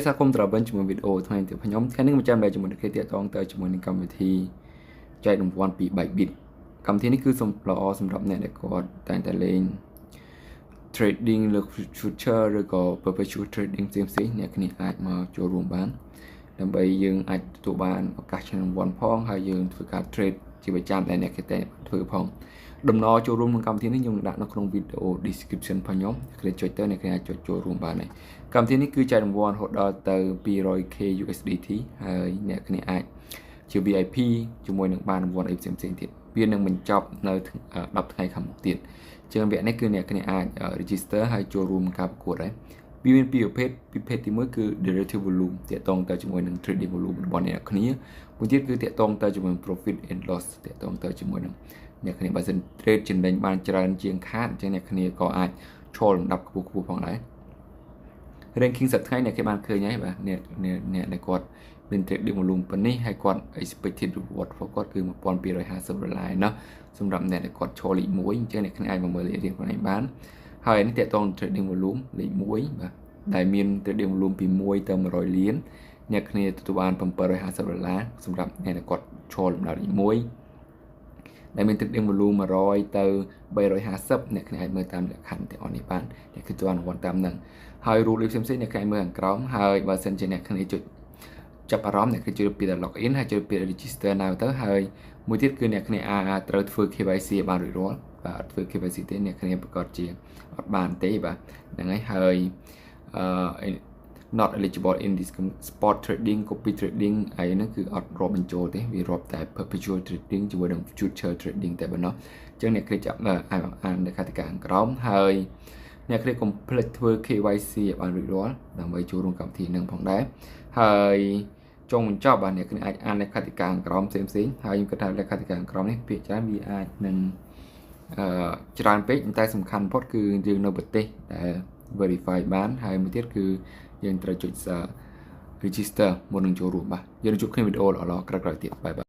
សាគមត្រាវិញជាមួយវីដេអូថ្មីទៀតខ្ញុំថ្ងៃនេះមកចាំដែរជាមួយនឹងគេតាក់ទងទៅជាមួយនឹងកម្មវិធីចែករង្វាន់ពី Bybit កម្មវិធីនេះគឺល្អសម្រាប់អ្នកដែលគាត់តែងតែលេង trading លើ future ឬក៏ perpetual trading ផ្សេងៗអ្នកគ្នាអាចមកចូលរួមបានដើម្បីយើងអាចទទួលបានឱកាសជើងរង្វាន់ផងហើយយើងធ្វើការ trade ជាប្រចាំដែលអ្នកគេតែធ្វើផងដំណរចូលរួមក្នុងកម្មវិធីនេះខ្ញុំដាក់នៅក្នុងវីដេអូ description របស់ខ្ញុំគេចុចទៅអ្នកគេអាចចូលរួមបានហើយកម្មវិធីនេះគឺចែករង្វាន់រហូតដល់ទៅ 200k USDT ហើយអ្នកគ្នាអាចជា VIP ជាមួយនឹងបានរង្វាន់អីផ្សេងៗទៀតវានឹងបញ្ចប់នៅ10ថ្ងៃខាងមុខទៀតជាងវគ្គនេះគឺអ្នកគ្នាអាច register ហើយចូលរួមការប្រកួតដែរវាមានពីរប្រភេទទី1គឺ derivative volume តាក់ទងទៅជាមួយនឹង trading volume របស់អ្នកគ្នាមួយទៀតគឺតាក់ទងទៅជាមួយ profit and loss តាក់ទងទៅជាមួយនឹងអ្នកគ្នាបើសិន trade ចំណេញបានច្រើនជាងខាតអញ្ចឹងអ្នកគ្នាក៏អាចឈរលំដាប់ខ្ពស់ផងដែរ ranking សប្តាហ៍ថ្ងៃអ្នកគេបានឃើញហើយបាទអ្នកដែលគាត់មាន trading volume ប៉ុណ្នេះហើយគាត់ expected reward របស់គាត់គឺ$1250ណាសម្រាប់អ្នកដែលគាត់ឈរលេខ1អញ្ចឹងអ្នកគ្នាអាចមកមើលលេខរៀងខ្លួនឯងបានហើយនេះតាក់ទង trading volume លេខ1បាទដែលមាន trading volume ពី1ទៅ100លានអ្នកគ្នាទទួលបាន$750សម្រាប់អ្នកដែលគាត់ឈរលំដាប់លេខ1ដែលមាន trading volume 100ទៅ350អ្នកគ្នាអាចមើលតាមលក្ខខណ្ឌទាំងអស់នេះបានអ្នកគឺទទួលរង្វាន់តាមហ្នឹងហើយរូបលេខផ្សេងៗអ្នកគ្នាមើលខាងក្រោមហើយបើសិនជាអ្នកគ្នាចុចចាប់អារម្មណ៍អ្នកគឺជួយពី log in ហើយជួយពី register now ទៅហើយមួយទៀតគឺអ្នកគ្នាអាចត្រូវធ្វើ KYC បានរួចរាល់បាទធ្វើ KYC ទេអ្នកគ្នាប្រកាសជាអត់បានទេបាទហ្នឹងហើយnot eligible in this spot trading copy trading ហើយហ្នឹងគឺអត់រាប់បញ្ចូលទេវារាប់តែ perpetual trading ជាមួយនឹង future trading តែប៉ុណ្ណោះអញ្ចឹងអ្នកគ្នាចាប់អាននៅកតិកាខាងក្រោមហើយអ្នកគ្នា complete ធ្វើ KYC ឲ្យបានរួចរាល់ដើម្បីចូលរួមកម្មវិធីនឹងផងដែរហើយចុងបញ្ចប់បាទអ្នកគ្នាអាចអានលក្ខខណ្ឌខាងក្រោមផ្សេងៗហើយខ្ញុំគិតថាលក្ខខណ្ឌខាងក្រោមនេះភាគច្រើនវាអាចនឹងច្រើនពេកតែសំខាន់បំផុតគឺយើងនៅប្រទេសដែល verify បានហើយមួយទៀតគឺយើងត្រូវចុច register មុននឹងចូលរួមបាទយើងជួបគ្នាវីដេអូល្អៗក្រោយៗទៀតបាយបាយ